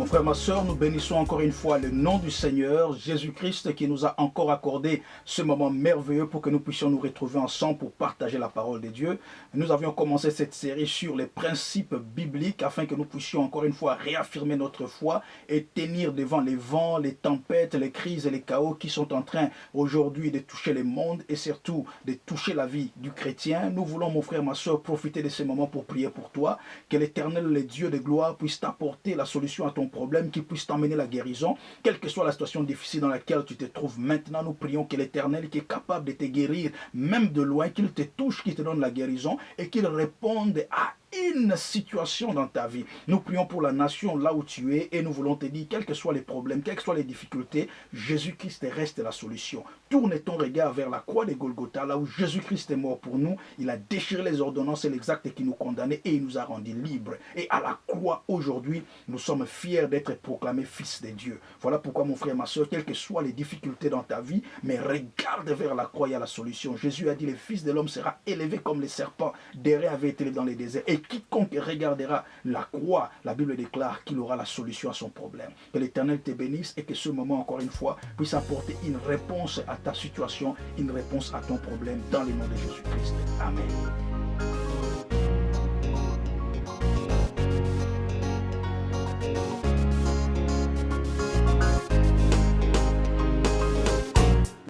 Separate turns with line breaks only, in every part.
frère, ma soeur, nous bénissons encore une fois le nom du Seigneur, Jésus-Christ, qui nous a encore accordé ce moment merveilleux pour que nous puissions nous retrouver ensemble pour partager la parole de Dieu. Nous avions commencé cette série sur les principes bibliques afin que nous puissions encore une fois réaffirmer notre foi et tenir devant les vents, les tempêtes, les crises et les chaos qui sont en train aujourd'hui de toucher le monde et surtout de toucher la vie du chrétien. Nous voulons, mon frère, ma soeur, profiter de ce moment pour prier pour toi, que l'Éternel, le Dieu de gloire, puisse t'apporter la solution à ton problème, qui puisse t'emmener la guérison, quelle que soit la situation difficile dans laquelle tu te trouves maintenant. Nous prions que l'Éternel, qui est capable de te guérir, même de loin, qu'il te touche, qu'il te donne la guérison et qu'il réponde à une situation dans ta vie. Nous prions pour la nation là où tu es et nous voulons te dire, quels que soient les problèmes, quelles que soient les difficultés, Jésus-Christ reste la solution. Tourne ton regard vers la croix de Golgotha, là où Jésus-Christ est mort pour nous. Il a déchiré les ordonnances et les actes qui nous condamnaient et il nous a rendus libres. Et à la croix aujourd'hui, nous sommes fiers d'être proclamés fils de Dieu. Voilà pourquoi, mon frère, ma soeur, quelles que soient les difficultés dans ta vie, mais regarde vers la croix, il y a la solution. Jésus a dit, le Fils de l'homme sera élevé comme les serpents. Des reins avaient été élevés dans les déserts. Et quiconque regardera la croix, la Bible déclare qu'il aura la solution à son problème. Que l'Éternel te bénisse et que ce moment, encore une fois, puisse apporter une réponse à ta situation, une réponse à ton problème dans le nom de Jésus-Christ. Amen.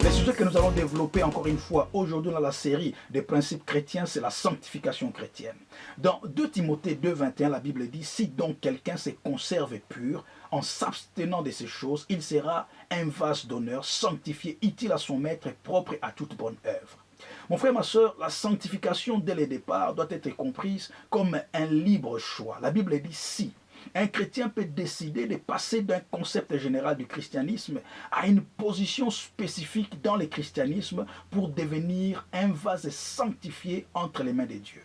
Le sujet que nous allons développer encore une fois aujourd'hui dans la série des principes chrétiens, c'est la sanctification chrétienne. Dans 2 Timothée 2, 21, la Bible dit, si donc quelqu'un se conserve pur, en s'abstenant de ces choses, il sera un vase d'honneur, sanctifié, utile à son maître, propre à toute bonne œuvre. Mon frère, ma soeur, la sanctification dès le départ doit être comprise comme un libre choix. La Bible dit si. Un chrétien peut décider de passer d'un concept général du christianisme à une position spécifique dans le christianisme pour devenir un vase sanctifié entre les mains de Dieu.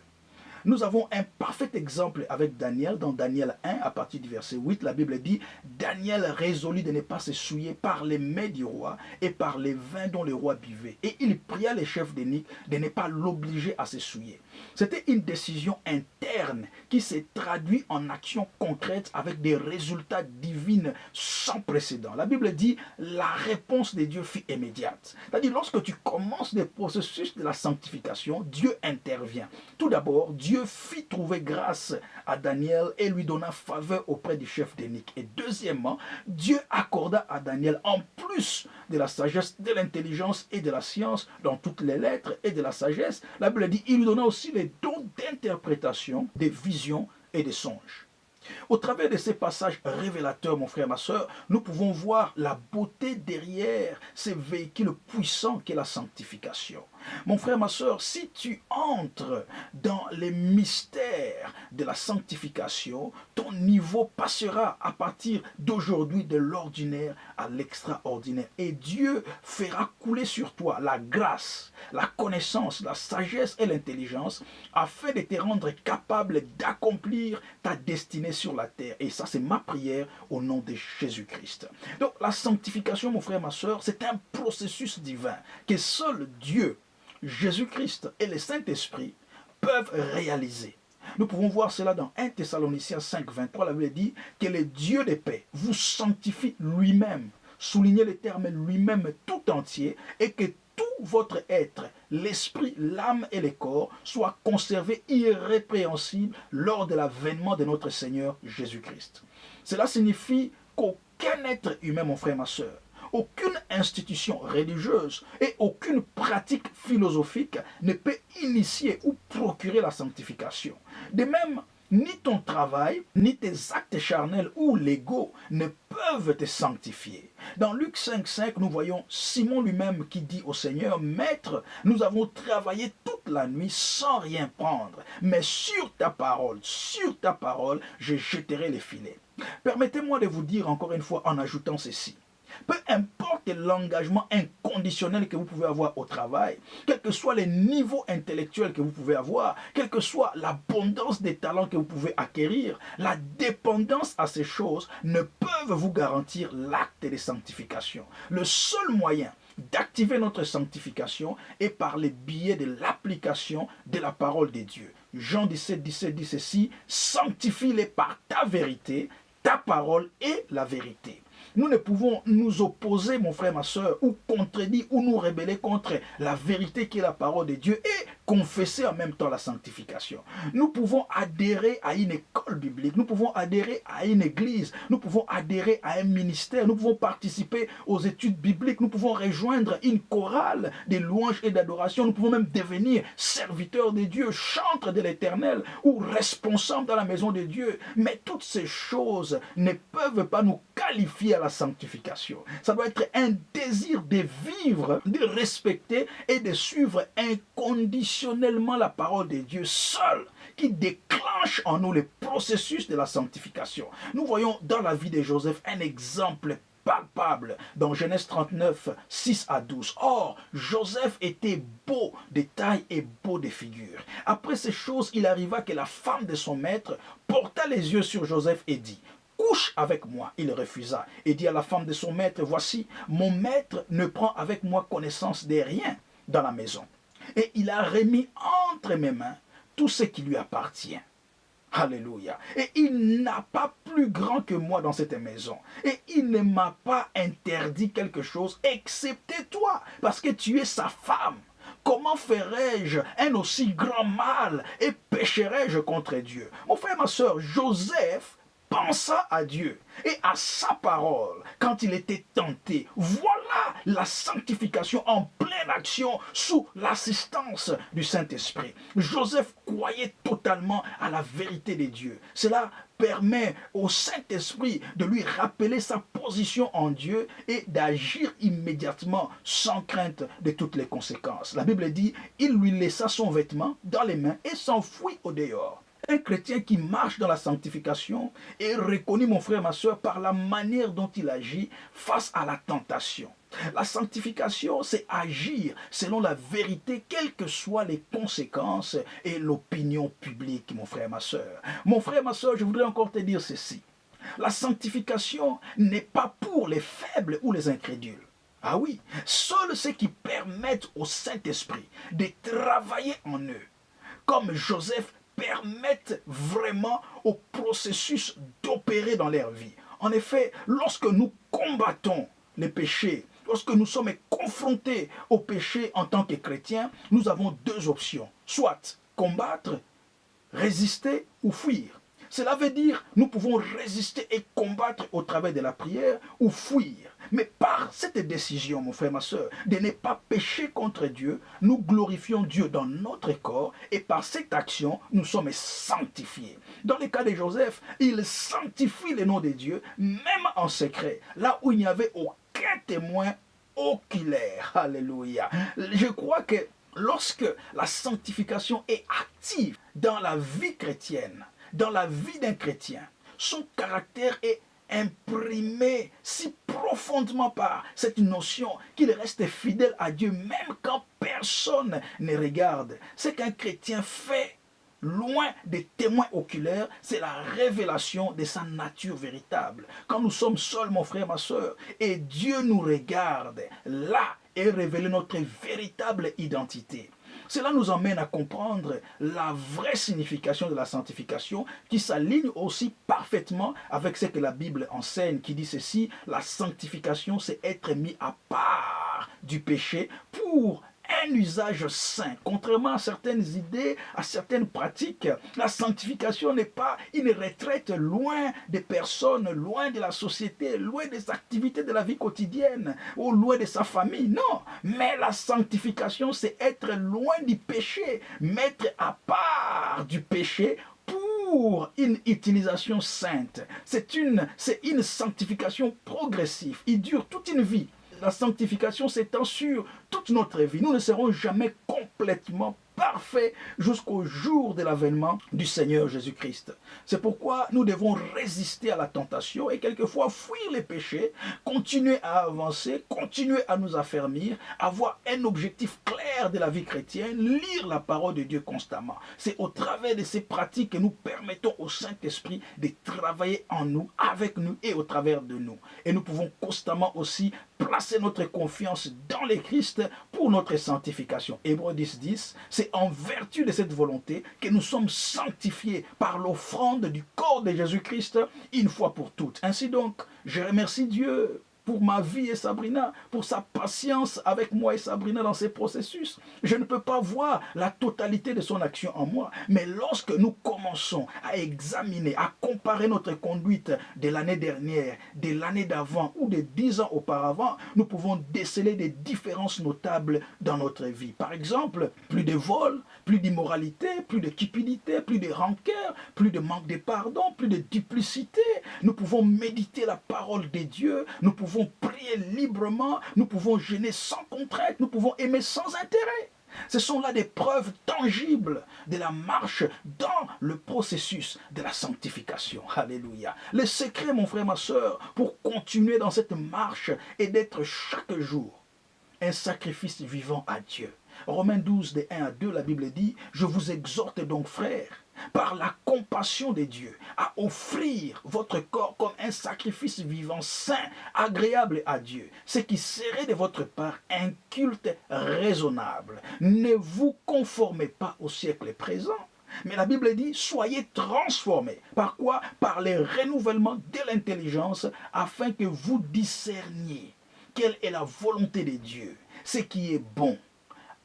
Nous avons un parfait exemple avec Daniel. Dans Daniel 1, à partir du verset 8, la Bible dit « Daniel résolut de ne pas se souiller par les mets du roi et par les vins dont le roi buvait. Et il pria les chefs d'eunuques de ne pas l'obliger à se souiller. » C'était une décision interne qui s'est traduite en action concrète avec des résultats divins sans précédent. La Bible dit « La réponse de Dieu fut immédiate. » C'est-à-dire, lorsque tu commences le processus de la sanctification, Dieu intervient. Tout d'abord, Dieu fit trouver grâce à Daniel et lui donna faveur auprès du chef d'eunuque. Et deuxièmement, Dieu accorda à Daniel, en plus de la sagesse, de l'intelligence et de la science, dans toutes les lettres et de la sagesse, la Bible dit, il lui donna aussi les dons d'interprétation, des visions et des songes. Au travers de ces passages révélateurs, mon frère, ma soeur, nous pouvons voir la beauté derrière ces véhicules puissants qu'est la sanctification. Mon frère, ma soeur, si tu entres dans les mystères de la sanctification, ton niveau passera à partir d'aujourd'hui de l'ordinaire à l'extraordinaire. Et Dieu fera couler sur toi la grâce, la connaissance, la sagesse et l'intelligence afin de te rendre capable d'accomplir ta destinée sur la terre. Et ça, c'est ma prière au nom de Jésus-Christ. Donc, la sanctification, mon frère, ma soeur, c'est un processus divin que seul Dieu, Jésus-Christ et le Saint-Esprit peuvent réaliser. Nous pouvons voir cela dans 1 Thessaloniciens 5, 23. La Bible dit que le Dieu de paix vous sanctifie lui-même. Soulignez le terme lui-même tout entier et que tout votre être, l'esprit, l'âme et le corps soient conservés irrépréhensibles lors de l'avènement de notre Seigneur Jésus-Christ. Cela signifie qu'aucun être humain, mon frère, ma soeur, aucune institution religieuse et aucune pratique philosophique ne peut initier ou procurer la sanctification. De même, ni ton travail, ni tes actes charnels ou légaux ne peuvent te sanctifier. Dans Luc 5,5, nous voyons Simon lui-même qui dit au Seigneur, « Maître, nous avons travaillé toute la nuit sans rien prendre, mais sur ta parole, je jetterai les filets. » Permettez-moi de vous dire encore une fois en ajoutant ceci. Peu importe l'engagement inconditionnel que vous pouvez avoir au travail, quel que soit les niveaux intellectuels que vous pouvez avoir, quelle que soit l'abondance des talents que vous pouvez acquérir, la dépendance à ces choses ne peuvent vous garantir l'acte de sanctification. Le seul moyen d'activer notre sanctification est par le biais de l'application de la parole de Dieu. Jean 17, 17 dit ceci, « Sanctifie-les par ta vérité, ta parole est la vérité. Nous ne pouvons nous opposer, mon frère, ma soeur, ou contredire, ou nous rebeller contre la vérité qui est la parole de Dieu et confesser en même temps la sanctification. Nous pouvons adhérer à une école biblique, nous pouvons adhérer à une église, nous pouvons adhérer à un ministère, nous pouvons participer aux études bibliques, nous pouvons rejoindre une chorale de louanges et d'adoration, nous pouvons même devenir serviteurs de Dieu, chantres de l'Éternel ou responsables dans la maison de Dieu. Mais toutes ces choses ne peuvent pas nous qualifier à la sanctification. Ça doit être un désir de vivre, de respecter et de suivre inconditionnellement la parole de Dieu seul qui déclenche en nous le processus de la sanctification. Nous voyons dans la vie de Joseph un exemple palpable dans Genèse 39, 6 à 12. Or, Joseph était beau de taille et beau de figure. Après ces choses, il arriva que la femme de son maître porta les yeux sur Joseph et dit: couche avec moi. Il refusa et dit à la femme de son maître: voici, mon maître ne prend avec moi connaissance de rien dans la maison. Et il a remis entre mes mains tout ce qui lui appartient. Alléluia. Et il n'a pas plus grand que moi dans cette maison. Et il ne m'a pas interdit quelque chose, excepté toi, parce que tu es sa femme. Comment ferais-je un aussi grand mal et pécherais-je contre Dieu? Mon frère, ma soeur, Joseph pensa à Dieu et à sa parole quand il était tenté. Voilà la sanctification en pleine action sous l'assistance du Saint-Esprit. Joseph croyait totalement à la vérité de Dieu. Cela permet au Saint-Esprit de lui rappeler sa position en Dieu et d'agir immédiatement sans crainte de toutes les conséquences. La Bible dit: il lui laissa son vêtement dans les mains et s'enfuit au dehors. Un chrétien qui marche dans la sanctification est reconnu, mon frère, ma soeur, par la manière dont il agit face à la tentation. La sanctification, c'est agir selon la vérité, quelles que soient les conséquences et l'opinion publique, mon frère, ma soeur. Mon frère, ma soeur, je voudrais encore te dire ceci. La sanctification n'est pas pour les faibles ou les incrédules. Ah oui, seuls ceux qui permettent au Saint-Esprit de travailler en eux, comme Joseph, permettent vraiment au processus d'opérer dans leur vie. En effet, lorsque nous combattons les péchés, lorsque nous sommes confrontés au péché en tant que chrétiens, nous avons deux options. Soit combattre, résister ou fuir. Cela veut dire nous pouvons résister et combattre au travers de la prière ou fuir. Mais par cette décision, mon frère, ma soeur, de ne pas pécher contre Dieu, nous glorifions Dieu dans notre corps et par cette action, nous sommes sanctifiés. Dans le cas de Joseph, il sanctifie le nom de Dieu, même en secret, là où il n'y avait aucun témoin oculaire. Alléluia. Je crois que lorsque la sanctification est active dans la vie chrétienne, dans la vie d'un chrétien, son caractère est imprimé si profondément par cette notion qu'il reste fidèle à Dieu même quand personne ne regarde. Ce qu'un chrétien fait, loin des témoins oculaires, c'est la révélation de sa nature véritable. Quand nous sommes seuls, mon frère, ma soeur, et Dieu nous regarde, là est révélée notre véritable identité. Cela nous emmène à comprendre la vraie signification de la sanctification qui s'aligne aussi parfaitement avec ce que la Bible enseigne, qui dit ceci: la sanctification, c'est être mis à part du péché pour un usage saint. Contrairement à certaines idées, à certaines pratiques, la sanctification n'est pas une retraite loin des personnes, loin de la société, loin des activités de la vie quotidienne ou loin de sa famille. Non, mais la sanctification, c'est être loin du péché, mettre à part du péché pour une utilisation sainte. C'est une sanctification progressive. Il dure toute une vie. La sanctification s'étend sur toute notre vie. Nous ne serons jamais complètement parfaits jusqu'au jour de l'avènement du Seigneur Jésus-Christ. C'est pourquoi nous devons résister à la tentation et quelquefois fuir les péchés, continuer à avancer, continuer à nous affermir, avoir un objectif clair de la vie chrétienne, lire la parole de Dieu constamment. C'est au travers de ces pratiques que nous permettons au Saint-Esprit de travailler en nous, avec nous et au travers de nous. Et nous pouvons constamment aussi placer notre confiance dans le Christ pour notre sanctification. Hébreux 10, 10, c'est C'est en vertu de cette volonté que nous sommes sanctifiés par l'offrande du corps de Jésus-Christ une fois pour toutes. Ainsi donc, je remercie Dieu pour ma vie et Sabrina, pour sa patience avec moi et Sabrina dans ces processus. Je ne peux pas voir la totalité de son action en moi, mais lorsque nous commençons à examiner, à comparer notre conduite de l'année dernière, de l'année d'avant ou de 10 ans auparavant, nous pouvons déceler des différences notables dans notre vie. Par exemple, plus de vol, plus d'immoralité, plus de cupidité, plus de rancœur, plus de manque de pardon, plus de duplicité. Nous pouvons méditer la parole de Dieu, nous pouvons prier librement, nous pouvons jeûner sans contrainte, nous pouvons aimer sans intérêt. Ce sont là des preuves tangibles de la marche dans le processus de la sanctification. Alléluia. Le secret, mon frère, ma soeur, pour continuer dans cette marche est d'être chaque jour un sacrifice vivant à Dieu. Romains 12, de 1 à 2, la Bible dit, « Je vous exhorte donc, frères, par la compassion de Dieu, à offrir votre corps comme un sacrifice vivant, saint, agréable à Dieu, ce qui serait de votre part un culte raisonnable. Ne vous conformez pas au siècle présent. » Mais la Bible dit, soyez transformés. Par quoi? Par le renouvellement de l'intelligence, afin que vous discerniez quelle est la volonté de Dieu, ce qui est bon,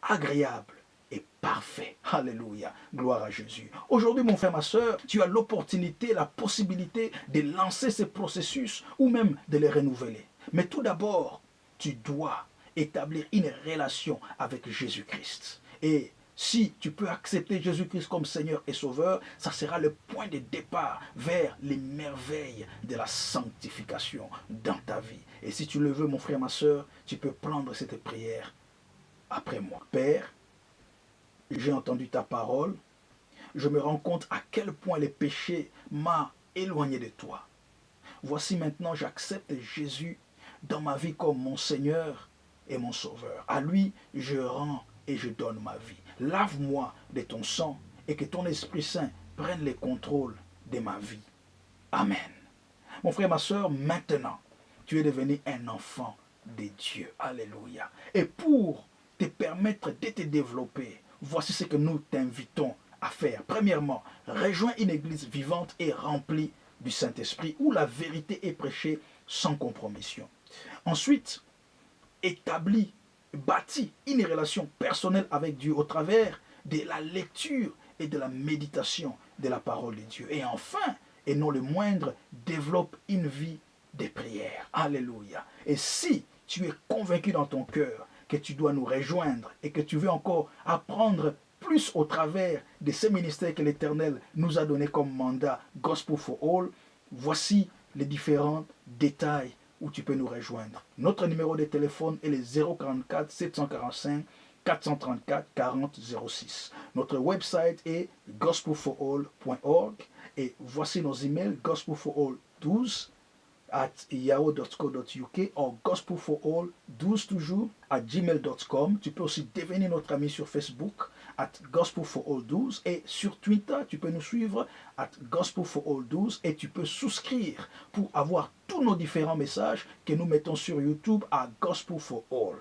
agréable et parfait. Alléluia. Gloire à Jésus. Aujourd'hui, mon frère, ma soeur, tu as l'opportunité, la possibilité de lancer ce processus ou même de les renouveler. Mais tout d'abord, tu dois établir une relation avec Jésus-Christ. Et si tu peux accepter Jésus-Christ comme Seigneur et Sauveur, ça sera le point de départ vers les merveilles de la sanctification dans ta vie. Et si tu le veux, mon frère, ma soeur, tu peux prendre cette prière après moi. Père, j'ai entendu ta parole. Je me rends compte à quel point le péché m'a éloigné de toi. Voici maintenant, j'accepte Jésus dans ma vie comme mon Seigneur et mon Sauveur. À lui, je rends et je donne ma vie. Lave-moi de ton sang et que ton Esprit Saint prenne le contrôle de ma vie. Amen. Mon frère, ma soeur, maintenant, tu es devenu un enfant de Dieu. Alléluia. Et pour te permettre de te développer, voici ce que nous t'invitons à faire. Premièrement, rejoins une église vivante et remplie du Saint-Esprit où la vérité est prêchée sans compromission. Ensuite, bâtis une relation personnelle avec Dieu au travers de la lecture et de la méditation de la parole de Dieu. Et enfin, et non le moindre, développe une vie de prière. Alléluia. Et si tu es convaincu dans ton cœur que tu dois nous rejoindre et que tu veux encore apprendre plus au travers de ces ministères que l'Éternel nous a donnés comme mandat Gospel for All, voici les différents détails où tu peux nous rejoindre. Notre numéro de téléphone est le 044 745 434 40 06. Notre website est gospelforall.org et voici nos emails gospelforall12@yahoo.co.uk ou gospelforall12 toujours @gmail.com. Tu peux aussi devenir notre ami sur Facebook @gospelforall12 et sur Twitter, tu peux nous suivre @gospelforall12 et tu peux souscrire pour avoir tous nos différents messages que nous mettons sur YouTube à Gospel for All.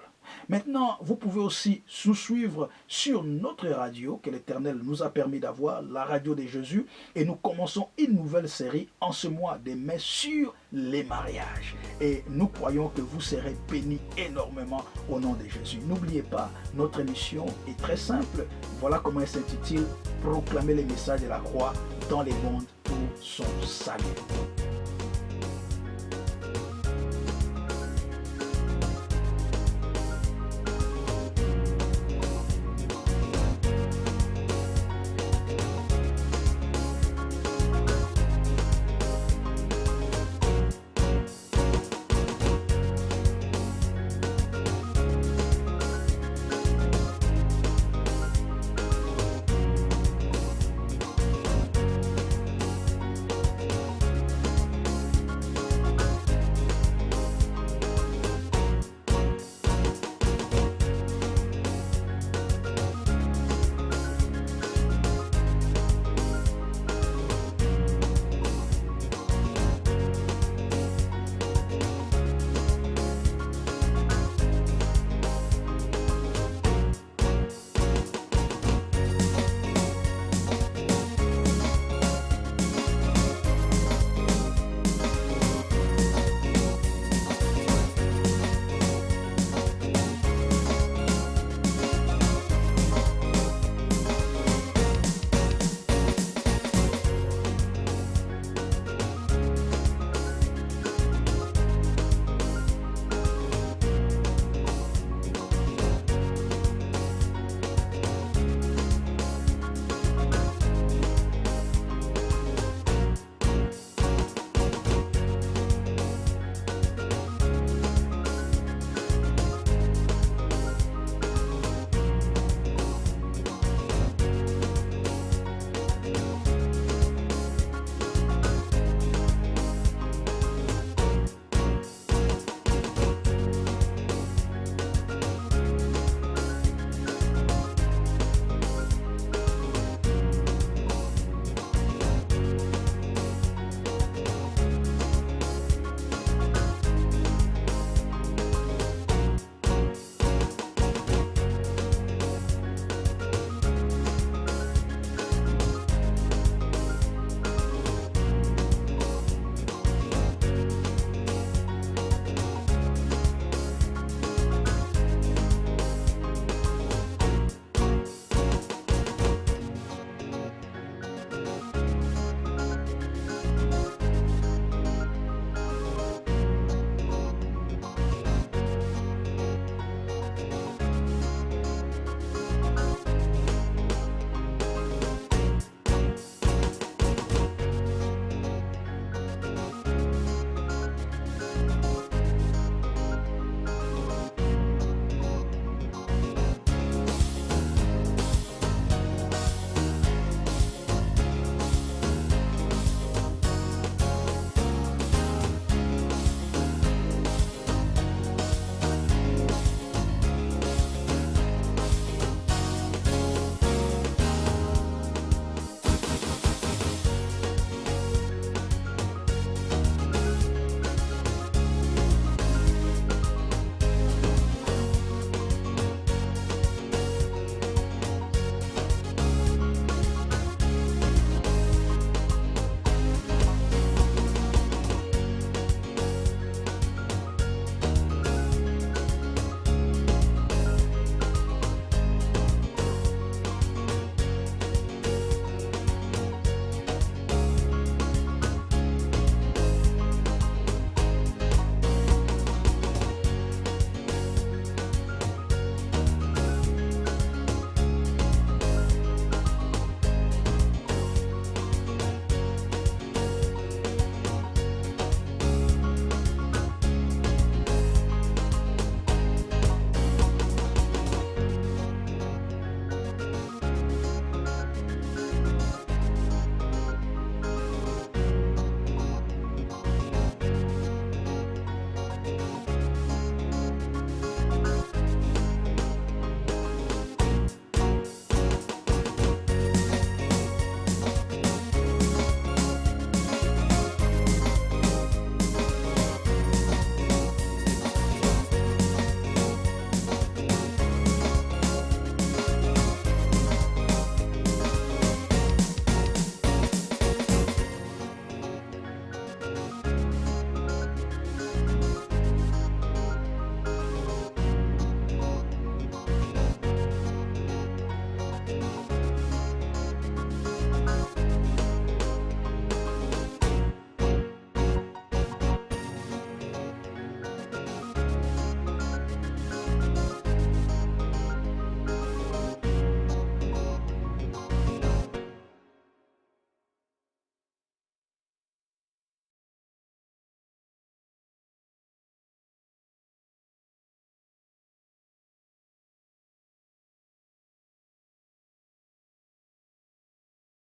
Maintenant, vous pouvez aussi nous suivre sur notre radio que l'Éternel nous a permis d'avoir, la radio de Jésus, et nous commençons une nouvelle série en ce mois de mai sur les mariages. Et nous croyons que vous serez bénis énormément au nom de Jésus. N'oubliez pas, notre émission est très simple. Voilà comment elle s'intitule « Proclamer les messages de la croix dans les mondes pour son salut ».